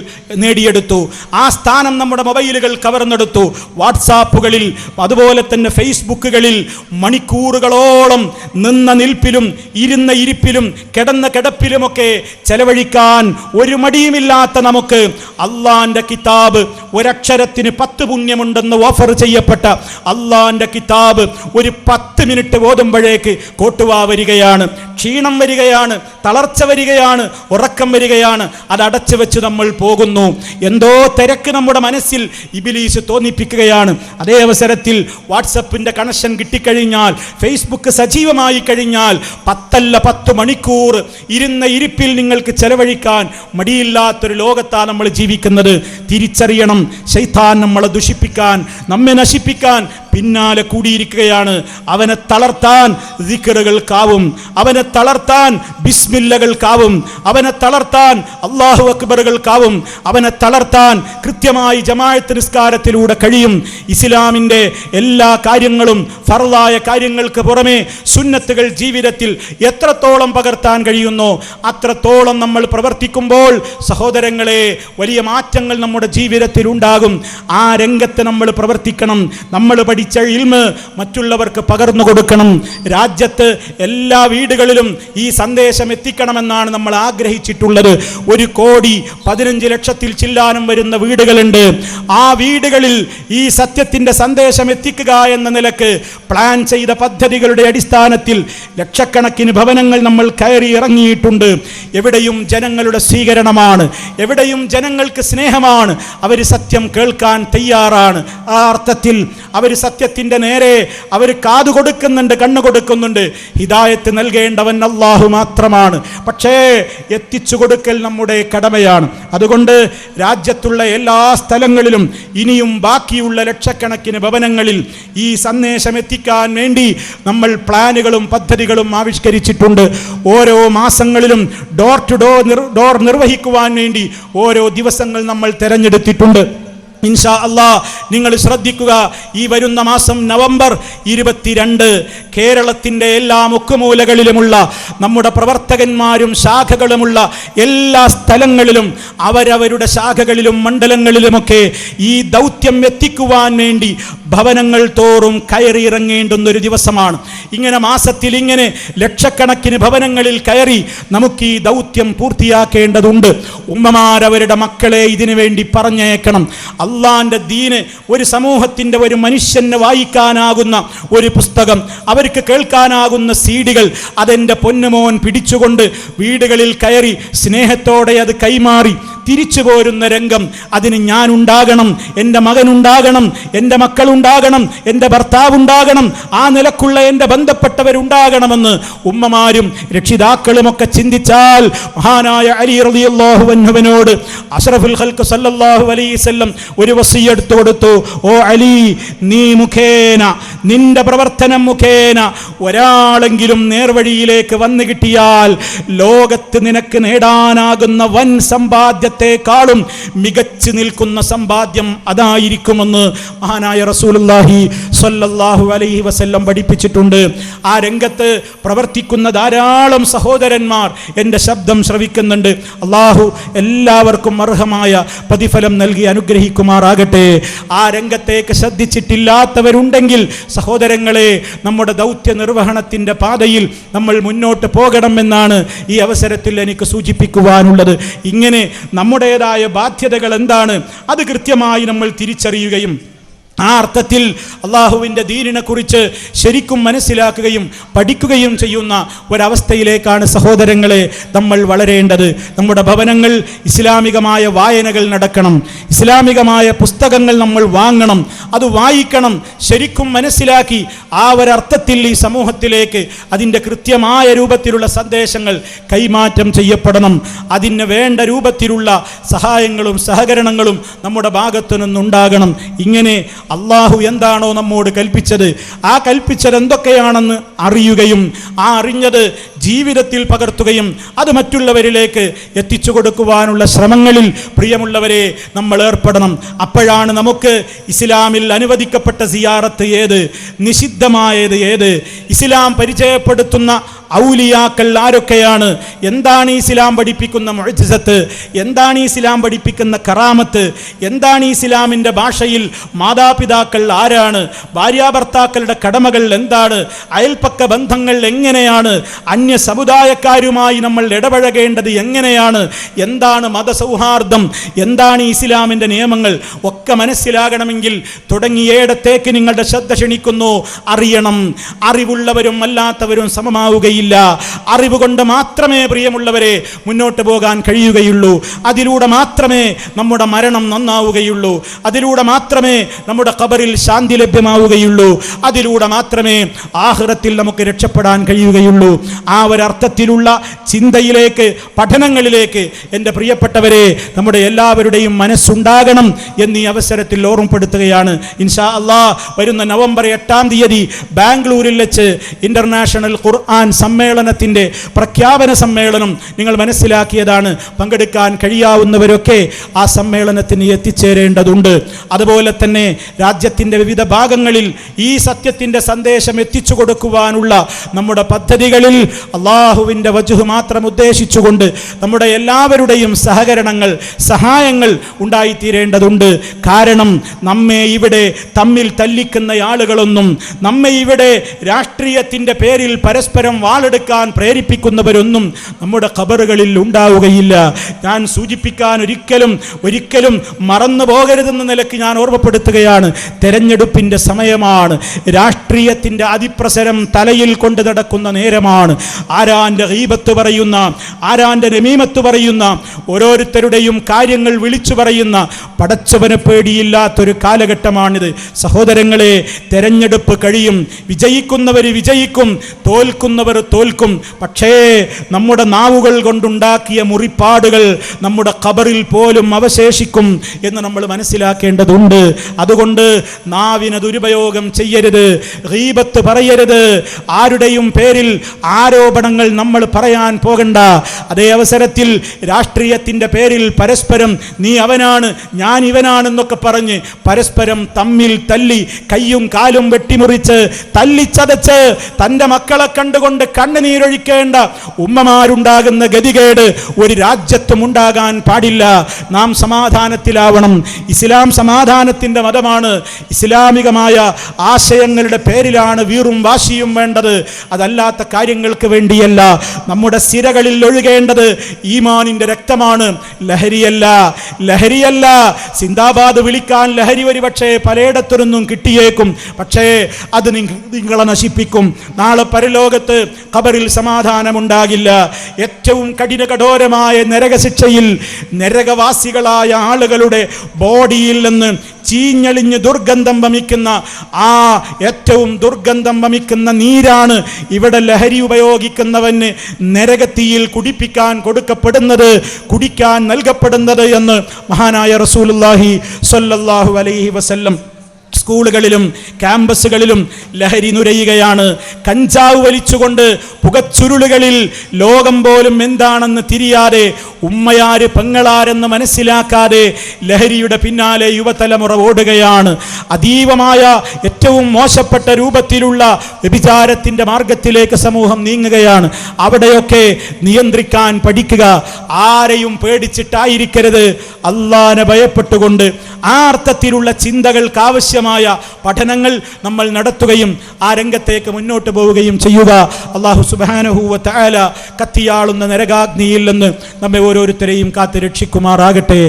നേടിയെടുത്തു, ആ സ്ഥാനം നമ്മുടെ മൊബൈലുകൾ കവർന്നെടുത്തു. വാട്സാപ്പുകളിൽ അതുപോലെ തന്നെ ഫേസ്ബുക്കുകളിൽ മണിക്കൂറുകളോളം നിന്ന നിൽപ്പിലും ഇരുന്ന ഇരിപ്പിലും കിടന്ന കിടപ്പിലുമൊക്കെ ചെലവഴിക്കാൻ ഒരു മടിയുമില്ലാത്ത നമുക്ക് അള്ളാന്റെ കിതാബ് ഒരക്ഷരത്തിന് 10 പുണ്യമുണ്ടെന്ന് ഓഫർ ചെയ്യപ്പെട്ട അള്ളാന്റെ കിതാബ് ഒരു 10 മിനിറ്റ് ഓതുമ്പോഴേക്ക് കോട്ടുവാ വരികയാണ്, ക്ഷീണം വരികയാണ്, തളർച്ച വരികയാണ്, ഉറക്കം വരികയാണ്. അത് അടച്ചു വെച്ച് നമ്മൾ പോകുന്നു. എന്തോ തിരക്ക് നമ്മുടെ മനസ്സിൽ ഇബ്ലീസ് തോന്നിപ്പിക്കുകയാണ്. അതേ അവസരത്തിൽ വാട്സപ്പിന്റെ കണക്ഷൻ കിട്ടിക്കഴിഞ്ഞാൽ, ഫേസ്ബുക്ക് സജീവമായി കഴിഞ്ഞാൽ 10 മണിക്കൂർ ഇരുന്ന ഇരിപ്പിൽ നിങ്ങൾക്ക് ചെലവഴിക്കാൻ മടിയില്ലാത്തൊരു ലോകത്താണ് നമ്മൾ ജീവിക്കുന്നത്. തിരിച്ചറിയണം, ശൈത്താൻ നമ്മളെ ദുഷിപ്പിക്കാൻ, നമ്മെ നശിപ്പിക്കാൻ പിന്നാലെ കൂടിയിരിക്കുകയാണ്. അവനെ തളർത്താൻ ദിക്റുകൾക്കാവും, അവനെ തളർത്താൻ ബിസ്മില്ലകൾക്കാവും, അവനെ തളർത്താൻ അല്ലാഹു അക്ബറുകൾക്കാവും, അവനെ തളർത്താൻ കൃത്യമായി ജമാഅത്ത് നിസ്കാരത്തിലൂടെ കഴിയും. ഇസ്ലാമിൻ്റെ എല്ലാ കാര്യങ്ങളും ഫർളായ കാര്യങ്ങൾക്ക് പുറമെ സുന്നത്തുകൾ ജീവിതത്തിൽ എത്രത്തോളം പകർത്താൻ കഴിയുന്നോ അത്രത്തോളം നമ്മൾ പ്രവർത്തിക്കുമ്പോൾ സഹോദരങ്ങളെ വലിയ മാറ്റങ്ങൾ നമ്മുടെ ജീവിതത്തിൽ ഉണ്ടാകും. ആ രംഗത്ത് നമ്മൾ പ്രവർത്തിക്കണം. നമ്മൾ പഠിച്ച ഇൽമ് മറ്റുള്ളവർക്ക് പകർന്നു കൊടുക്കണം. രാജ്യത്ത് എല്ലാ വീടുകളിലും ഈ സന്ദേശം എത്തിക്കണമെന്നാണ് നമ്മൾ ആഗ്രഹിച്ചിട്ടുള്ളത്. 1,15,00,000 ചില്ലാനം വരുന്ന വീടുകളുണ്ട്. ആ വീടുകളിൽ ഈ സത്യത്തിന്റെ സന്ദേശം എത്തിക്കുക എന്ന നിലക്ക് പ്ലാൻ ചെയ്ത പദ്ധതികളുടെ അടിസ്ഥാനത്തിൽ ലക്ഷക്കണക്കിന് ഭവനങ്ങൾ നമ്മൾ കയറി ഇറങ്ങിയിട്ടുണ്ട്. എവിടെയും ജനങ്ങളുടെ സ്വീകരണമാണ്, എവിടെയും ജനങ്ങൾക്ക് സ്നേഹമാണ്. അവർ സത്യം കേൾക്കാൻ തയ്യാറാണ്. ആ അർത്ഥത്തിൽ അവർ സത്യത്തിന്റെ നേരെ അവർ കാതു കൊടുക്കുന്നുണ്ട്, കണ്ണു കൊടുക്കുന്നുണ്ട്. ഹിദായത്ത് നൽകേണ്ടവൻ അല്ലാഹു മാത്രമാണ്. പക്ഷേ എത്തിച്ചു കൊടുക്കൽ നമ്മുടെ കടമയാണ്. അതുകൊണ്ട് രാജ്യത്തുള്ള എല്ലാ സ്ഥലങ്ങളിലും ഇനിയും ബാക്കിയുള്ള ലക്ഷക്കണക്കിന് ഭവനങ്ങളിൽ ഈ സന്ദേശം എത്തിക്കാൻ വേണ്ടി നമ്മൾ പ്ലാനുകളും പദ്ധതികളും ആവിഷ്കരിച്ചിട്ടുണ്ട്. ഓരോ മാസങ്ങളിലും ഡോർ ടു ഡോർ നിർവഹിക്കുവാൻ വേണ്ടി ഓരോ ദിവസങ്ങൾ നമ്മൾ തിരഞ്ഞെടുത്തിട്ടുണ്ട്. ഇൻഷാ അല്ലാഹ് നിങ്ങൾ ശ്രദ്ധിക്കുക, ഈ വരുന്ന മാസം നവംബർ 22 കേരളത്തിൻ്റെ എല്ലാ മുക്കുമൂലകളിലുമുള്ള നമ്മുടെ പ്രവർത്തകന്മാരും ശാഖകളുമുള്ള എല്ലാ സ്ഥലങ്ങളിലും അവരവരുടെ ശാഖകളിലും മണ്ഡലങ്ങളിലുമൊക്കെ ഈ ദൗത്യം എത്തിക്കുവാൻ വേണ്ടി ഭവനങ്ങൾ തോറും കയറിയിറങ്ങേണ്ടുന്നൊരു ദിവസമാണ്. ഇങ്ങനെ മാസത്തിൽ ഇങ്ങനെ ലക്ഷക്കണക്കിന് ഭവനങ്ങളിൽ കയറി നമുക്ക് ഈ ദൗത്യം പൂർത്തിയാക്കേണ്ടതുണ്ട്. ഉമ്മമാരവരുടെ മക്കളെ ഇതിനു വേണ്ടി പറഞ്ഞേക്കണം. അള്ളാന്റെ ദീന് ഒരു സമൂഹത്തിൻ്റെ ഒരു മനുഷ്യന് വായിക്കാനാകുന്ന ഒരു പുസ്തകം, അവർക്ക് കേൾക്കാനാകുന്ന സീഡികൾ അതെൻ്റെ പൊന്നുമോൻ പിടിച്ചുകൊണ്ട് വീടുകളിൽ കയറി സ്നേഹത്തോടെ അത് കൈമാറി തിരിച്ചു പോരുന്ന രംഗം, അതിന് ഞാൻ ഉണ്ടാകണം, എൻ്റെ മകനുണ്ടാകണം, എൻ്റെ മക്കളുണ്ടാകണം, എൻ്റെ ഭർത്താവുണ്ടാകണം, ആ നിലക്കുള്ള എൻ്റെ ബന്ധപ്പെട്ടവരുണ്ടാകണമെന്ന് ഉമ്മമാരും രക്ഷിതാക്കളുമൊക്കെ ചിന്തിച്ചാൽ മഹാനായ അലി റളിയല്ലാഹു അൻഹുവിനോട് അഷ്റഫുൽ ഖൽഖ് സല്ലല്ലാഹു അലൈഹി വസല്ലം ഒരു വസിയ്യത്ത് കൊടുത്തു. ഓ അലി, നീ മുഖേന, നിന്റെ പ്രവർത്തനം മുഖേന ഒരാളെങ്കിലും നേർവഴിയിലേക്ക് വന്നു കിട്ടിയാൽ ലോകത്ത് നിനക്ക് നേടാനാകുന്ന വൻ സമ്പാദ്യത്തെക്കാളും മികച്ചു നിൽക്കുന്ന സമ്പാദ്യം അതായിരിക്കുമെന്ന് മഹാനായ റസൂലുള്ളാഹി സ്വല്ലല്ലാഹു അലൈഹി വസല്ലം പഠിപ്പിച്ചിട്ടുണ്ട്. ആ രംഗത്ത് പ്രവർത്തിക്കുന്ന ധാരാളം സഹോദരന്മാർ എൻ്റെ ശബ്ദം ശ്രവിക്കുന്നുണ്ട്. അള്ളാഹു എല്ലാവർക്കും അർഹമായ പ്രതിഫലം നൽകി അനുഗ്രഹിക്കുമാറാകട്ടെ. ആ രംഗത്തേക്ക് ശ്രദ്ധിച്ചിട്ടില്ലാത്തവരുണ്ടെങ്കിൽ സഹോദരങ്ങളെ, നമ്മുടെ ദൗത്യ നിർവഹണത്തിൻ്റെ പാതയിൽ നമ്മൾ മുന്നോട്ട് പോകണമെന്നാണ് ഈ അവസരത്തിൽ എനിക്ക് സൂചിപ്പിക്കുവാനുള്ളത്. ഇങ്ങനെ നമ്മുടേതായ ബാധ്യതകൾ എന്താണ് അത് കൃത്യമായി നമ്മൾ തിരിച്ചറിയുകയും ആ അർത്ഥത്തിൽ അള്ളാഹുവിൻ്റെ ദീനിനെ കുറിച്ച് ശരിക്കും മനസ്സിലാക്കുകയും പഠിക്കുകയും ചെയ്യുന്ന ഒരവസ്ഥയിലേക്കാണ് സഹോദരങ്ങളെ നമ്മൾ വളരേണ്ടത്. നമ്മുടെ ഭവനങ്ങൾ ഇസ്ലാമികമായ വായനകൾ നടക്കണം, ഇസ്ലാമികമായ പുസ്തകങ്ങൾ നമ്മൾ വാങ്ങണം, അത് വായിക്കണം, ശരിക്കും മനസ്സിലാക്കി ആ ഒരർത്ഥത്തിൽ ഈ സമൂഹത്തിലേക്ക് അതിൻ്റെ കൃത്യമായ രൂപത്തിലുള്ള സന്ദേശങ്ങൾ കൈമാറ്റം ചെയ്യപ്പെടണം. അതിന് വേണ്ട രൂപത്തിലുള്ള സഹായങ്ങളും സഹകരണങ്ങളും നമ്മുടെ ഭാഗത്തു നിന്നുണ്ടാകണം. ഇങ്ങനെ അള്ളാഹു എന്താണോ നമ്മോട് കൽപ്പിച്ചത്, ആ കൽപ്പിച്ചത് എന്തൊക്കെയാണെന്ന് അറിയുകയും ആ അറിഞ്ഞത് ജീവിതത്തിൽ പകർത്തുകയും അത് മറ്റുള്ളവരിലേക്ക് എത്തിച്ചു കൊടുക്കുവാനുള്ള ശ്രമങ്ങളിൽ പ്രിയമുള്ളവരെ നമ്മൾ ഏർപ്പെടണം. അപ്പോഴാണ് നമുക്ക് ഇസ്ലാമിൽ അനുവദിക്കപ്പെട്ട സിയാറത്ത് ഏത്, നിഷിദ്ധമായത് ഏത്, ഇസ്ലാം പരിചയപ്പെടുത്തുന്ന ഔലിയാക്കൾ ആരൊക്കെയാണ്, എന്താണ് ഇസ്ലാം പഠിപ്പിക്കുന്ന മുഅ്ജിസത്ത്, എന്താണ് ഇസ്ലാം പഠിപ്പിക്കുന്ന കറാമത്ത്, എന്താണ് ഇസ്ലാമിൻ്റെ ഭാഷയിൽ മാതാപിതാക്കൾ ആരാണ്, ഭാര്യാഭർത്താക്കളുടെ കടമകൾ എന്താണ്, അയൽപ്പക്ക ബന്ധങ്ങൾ എങ്ങനെയാണ്, അന്യ സമുദായക്കാരുമായി നമ്മൾ ഇടപഴകേണ്ടത് എങ്ങനെയാണ്, എന്താണ് മതസൗഹാർദ്ദം, എന്താണ് ഇസ്ലാമിൻ്റെ നിയമങ്ങൾ ഒക്കെ മനസ്സിലാകണമെങ്കിൽ തുടങ്ങിയേടത്തേക്ക് നിങ്ങളുടെ ശ്രദ്ധ ക്ഷണിക്കുന്നു. അറിയണം. അറിവുള്ളവരും അല്ലാത്തവരും സമമാവുകയില്ല. അറിവ് കൊണ്ട് മാത്രമേ പ്രിയമുള്ളവരെ മുന്നോട്ട് പോകാൻ കഴിയുകയുള്ളൂ. അതിലൂടെ മാത്രമേ നമ്മുടെ മരണം നന്നാവുകയുള്ളൂ. അതിലൂടെ മാത്രമേ നമ്മുടെ ഖബറിൽ ശാന്തി ലഭ്യമാവുകയുള്ളൂ. അതിലൂടെ മാത്രമേ ആഖിറത്തിൽ നമുക്ക് രക്ഷപ്പെടാൻ കഴിയുകയുള്ളൂ. ആ ഒരർത്ഥത്തിലുള്ള ചിന്തയിലേക്ക്, പഠനങ്ങളിലേക്ക് എൻ്റെ പ്രിയപ്പെട്ടവരെ നമ്മുടെ എല്ലാവരുടെയും മനസ്സുണ്ടാകണം എന്ന് ഈ അവസരത്തിൽ ഓർമ്മപ്പെടുത്തുകയാണ്. ഇൻഷാ അല്ലാഹ് വരുന്ന നവംബർ 8-ാം തീയതി ബാംഗ്ലൂരിൽ വെച്ച് ഇന്റർനാഷണൽ ഖുർആൻ സമ്മേളനത്തിൻ്റെ പ്രഖ്യാപന സമ്മേളനം നിങ്ങൾ മനസ്സിലാക്കിയതാണ്. പങ്കെടുക്കാൻ കഴിയാവുന്നവരൊക്കെ ആ സമ്മേളനത്തിന് എത്തിച്ചേരേണ്ടതുണ്ട്. അതുപോലെ തന്നെ രാജ്യത്തിൻ്റെ വിവിധ ഭാഗങ്ങളിൽ ഈ സത്യത്തിൻ്റെ സന്ദേശം എത്തിച്ചു കൊടുക്കുവാനുള്ള നമ്മുടെ പദ്ധതികളിൽ അള്ളാഹുവിൻ്റെ വജ്ഹ് മാത്രം ഉദ്ദേശിച്ചുകൊണ്ട് നമ്മുടെ എല്ലാവരുടെയും സഹകരണങ്ങൾ, സഹായങ്ങൾ ഉണ്ടായിത്തീരേണ്ടതുണ്ട്. കാരണം നമ്മെ ഇവിടെ തമ്മിൽ തല്ലിക്കുന്ന ആളുകളൊന്നും, നമ്മെ ഇവിടെ രാഷ്ട്രീയത്തിൻ്റെ പേരിൽ പരസ്പരം വാളെടുക്കാൻ പ്രേരിപ്പിക്കുന്നവരൊന്നും നമ്മുടെ ഖബറുകളിൽ ഉണ്ടാവുകയില്ല. ഞാൻ സൂചിപ്പിക്കാൻ ഒരിക്കലും മറന്നു പോകരുതെന്ന നിലയ്ക്ക് ഞാൻ ഓർമ്മപ്പെടുത്തുകയാണ്. തെരഞ്ഞെടുപ്പിൻ്റെ സമയമാണ്. രാഷ്ട്രീയത്തിൻ്റെ അതിപ്രസരം തലയിൽ കൊണ്ട് നടക്കുന്ന നേരമാണ്. ആരാൻ്റെ ഗീബത്ത് പറയുന്ന, ആരാൻ്റെ നമീമത്ത് പറയുന്ന, ഓരോരുത്തരുടെയും കാര്യങ്ങൾ വിളിച്ചു പറയുന്ന പടച്ചവനെ പേടിയില്ലാത്തൊരു കാലഘട്ടമാണിത്. സഹോദരങ്ങളെ, തെരഞ്ഞെടുപ്പ് കഴിയും. വിജയിക്കുന്നവർ വിജയിക്കും, തോൽക്കുന്നവർ തോൽക്കും. പക്ഷേ നമ്മുടെ നാവുകൾ കൊണ്ടുണ്ടാക്കിയ മുറിപ്പാടുകൾ നമ്മുടെ ഖബറിൽ പോലും അവശേഷിക്കും എന്ന് നമ്മൾ മനസ്സിലാക്കേണ്ടതുണ്ട്. അതുകൊണ്ട് നാവിനെ ദുരുപയോഗം ചെയ്യരുത്, ഗീബത്ത് പറയരുത്, ആരുടെയും പേരിൽ ആരോപണങ്ങൾ നമ്മൾ പറയാൻ പോകണ്ട. അതേ അവസരത്തിൽ രാഷ്ട്രീയത്തിൻ്റെ പേരിൽ പരസ്പരം നീ അവനാണ് ഞാൻ ഇവനാണെന്നൊക്കെ പറഞ്ഞ് പരസ്പരം തമ്മിൽ തല്ലി കയ്യും കാലും വെട്ടിമുറിച്ച് തല്ലിച്ചതച്ച് തൻ്റെ മക്കളെ കണ്ടുകൊണ്ട് കണ്ണുനീരൊഴിക്കേണ്ട ഉമ്മമാരുണ്ടാകുന്ന ഗതികേട് ഒരു രാജ്യത്തും ഉണ്ടാകാൻ പാടില്ല. നാം സമാധാനത്തിലാവണം. ഇസ്ലാം സമാധാനത്തിൻ്റെ മതമാണ്. ഇസ്ലാമികമായ ആശയങ്ങളുടെ പേരിലാണ് വീറും വാശിയും വേണ്ടത്. അതല്ലാത്ത കാര്യങ്ങൾക്ക് വേണ്ടി വേണ്ടിയല്ല. നമ്മുടെ സിരകളിൽ ഒഴുകേണ്ടത് ഈമാനിന്റെ രക്തമാണ്, ലഹരിയല്ല. സിന്ദാബാദ് വിളിക്കാൻ ലഹരി ഒരുപക്ഷേ പലയിടത്തുനിന്നും കിട്ടിയേക്കും, പക്ഷേ അത് നിങ്ങളെ നശിപ്പിക്കും. നാളെ പരലോകത്ത് ഖബറിൽ സമാധാനമുണ്ടാകില്ല. ഏറ്റവും കഠോരമായ നരകശിക്ഷയിൽ നരകവാസികളായ ആളുകളുടെ ബോഡിയിൽ നിന്ന് ചീഞ്ഞളിഞ്ഞ് ദുർഗന്ധം വമിക്കുന്ന ഏറ്റവും ദുർഗന്ധം വമിക്കുന്ന നീരാണ് ഇവിടെ ലഹരി ഉപയോഗിക്കുന്നവന് നരകത്തിയിൽ കുടിപ്പിക്കാൻ കൊടുക്കപ്പെടുന്നത്, കുടിക്കാൻ നൽകപ്പെടുന്നത് എന്ന് മഹാനായ റസൂലുള്ളാഹി സ്വല്ലല്ലാഹു അലൈഹി വസല്ലം സ്കൂളുകളിലും ക്യാമ്പസുകളിലും ലഹരി നുരയുകയാണ്. കഞ്ചാവ് വലിച്ചുകൊണ്ട് പുകച്ചുരുളുകളിൽ ലോകം പോലും എന്താണെന്ന് തിരിയാതെ, ഉമ്മയാര് പെങ്ങളാരെന്ന് മനസ്സിലാക്കാതെ ലഹരിയുടെ പിന്നാലെ യുവതലമുറ ഓടുകയാണ്. അതീവമായ ഏറ്റവും മോശപ്പെട്ട രൂപത്തിലുള്ള വ്യഭിചാരത്തിൻ്റെ മാർഗത്തിലേക്ക് സമൂഹം നീങ്ങുകയാണ്. അവിടെയൊക്കെ നിയന്ത്രിക്കാൻ പഠിക്കുക. ആരെയും പേടിച്ചിട്ടായിരിക്കരുത്, അല്ലാഹനെ ഭയപ്പെട്ടുകൊണ്ട് ആ അർത്ഥത്തിലുള്ള ചിന്തകൾക്ക് ആവശ്യമായ പഠനങ്ങൾ നമ്മൾ നടത്തുകയും ആ രംഗത്തേക്ക് മുന്നോട്ട് പോവുകയും ചെയ്യുക. അല്ലാഹു സുബ്ഹാനഹു വ തആല കത്തിയാളുന്ന നരകാഗ്നിയിൽ നിന്ന് നമ്മെ ഓരോരുത്തരെയും കാത്ത് രക്ഷിക്കുമാറാകട്ടെ.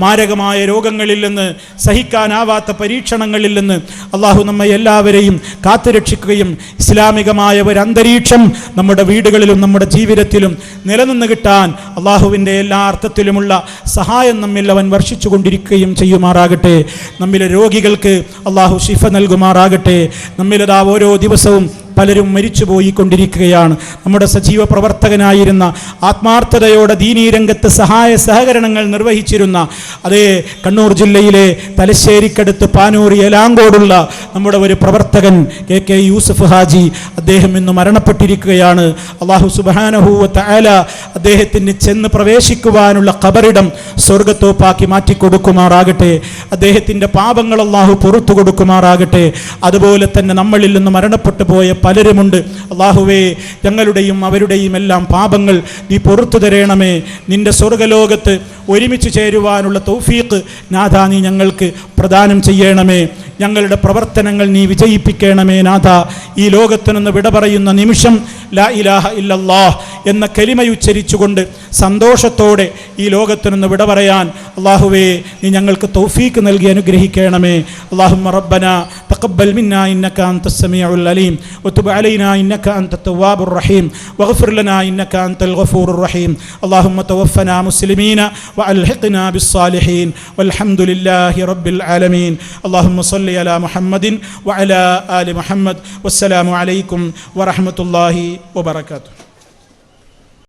മാരകമായ രോഗങ്ങളിൽ നിന്ന്, സഹിക്കാനാവാത്ത പരീക്ഷണങ്ങളിൽ നിന്ന് അല്ലാഹു നമ്മെ എല്ലാവരെയും കാത്ത് രക്ഷിക്കുകയും ഇസ്ലാമികമായ ഒരു അന്തരീക്ഷം നമ്മുടെ വീടുകളിലും നമ്മുടെ ജീവിതത്തിലും നിലനിന്ന് കിട്ടാൻ അല്ലാഹുവിൻ്റെ എല്ലാ അർത്ഥത്തിലുമുള്ള സഹായം നമ്മിൽ അവൻ വർഷിച്ചു കൊണ്ടിരിക്കുകയും ചെയ്യുമാറാകട്ടെ. നമ്മിലെ രോഗികൾക്ക് അല്ലാഹു ശിഫ നൽകുമാറാകട്ടെ. നമ്മിലതാ ഓരോ ദിവസവും പലരും മരിച്ചു പോയിക്കൊണ്ടിരിക്കുകയാണ്. നമ്മുടെ സജീവ പ്രവർത്തകനായിരുന്ന, ആത്മാർത്ഥതയോടെ ദീനീ രംഗത്ത് സഹകരണങ്ങൾ നിർവഹിച്ചിരുന്ന, അതേ കണ്ണൂർ ജില്ലയിലെ തലശ്ശേരിക്കടുത്ത് പാനൂർ ഏലാങ്കോടുള്ള നമ്മുടെ ഒരു പ്രവർത്തകൻ KK യൂസഫ് ഹാജി, അദ്ദേഹം ഇന്ന് മരണപ്പെട്ടിരിക്കുകയാണ്. അല്ലാഹു സുബ്ഹാനഹു വ തആല അദ്ദേഹത്തിന് ചെന്ന് പ്രവേശിക്കുവാനുള്ള ഖബറിടം സ്വർഗ്ഗത്തോപ്പാക്കി മാറ്റിക്കൊടുക്കുമാറാകട്ടെ. അദ്ദേഹത്തിൻ്റെ പാപങ്ങൾ അല്ലാഹു പുറത്തു കൊടുക്കുമാറാകട്ടെ. അതുപോലെ തന്നെ നമ്മളിൽ നിന്ന് മരണപ്പെട്ടു പോയ പലരുമുണ്ട്. അല്ലാഹുവേ, ഞങ്ങളുടെയും അവരുടെയും എല്ലാം പാപങ്ങൾ നീ പുറത്തു തരണമേ. നിന്റെ സ്വർഗ്ഗലോകത്ത് ഒരുമിച്ച് ചേരുവാനുള്ള തൗഫീഖ് നാഥ നീ ഞങ്ങൾക്ക് പ്രദാനം ചെയ്യണമേ. ഞങ്ങളുടെ പ്രവർത്തനങ്ങൾ നീ വിജയിപ്പിക്കണമേ നാഥ. ഈ ലോകത്ത് നിന്ന് വിട പറയുന്ന നിമിഷം ലാ ഇലാഹ ഇല്ലല്ലാഹ് എന്ന കലിമയുച്ചരിച്ചുകൊണ്ട് സന്തോഷത്തോടെ ഈ ലോകത്ത് നിന്ന് വിട പറയാൻ അല്ലാഹുവേ നീ ഞങ്ങൾക്ക് തൗഫീഖ് നൽകി അനുഗ്രഹിക്കണമേ. അല്ലാഹുമ്മ റബ്ബനാ തഖബ്ബൽ മിന്നാ ഇന്നക അൻതസ് സമീഉൽ അലീം വതുബ് അലൈനാ ഇന്നക അൻതത് തവ്വാബുർ റഹീം വഗ്ഫിർ ലനാ ഇന്നക അൻതൽ ഗഫൂറുർ റഹീം. അല്ലാഹുമ്മ തവഫനാ മുസ്ലിമീന വഅൽഹിഖ്നാ ബിസ്സാലിഹീൻ വൽഹംദുലില്ലാഹി റബ്ബിൽ ആലമീൻ. അല്ലാഹുമ്മ സ്വല്ലി അലാ മുഹമ്മദിൻ വഅലാ ആലി മുഹമ്മദ്. വസ്സലാമു അലൈക്കും വറഹ്മത്തുള്ളാഹി വബറകാതുഹു.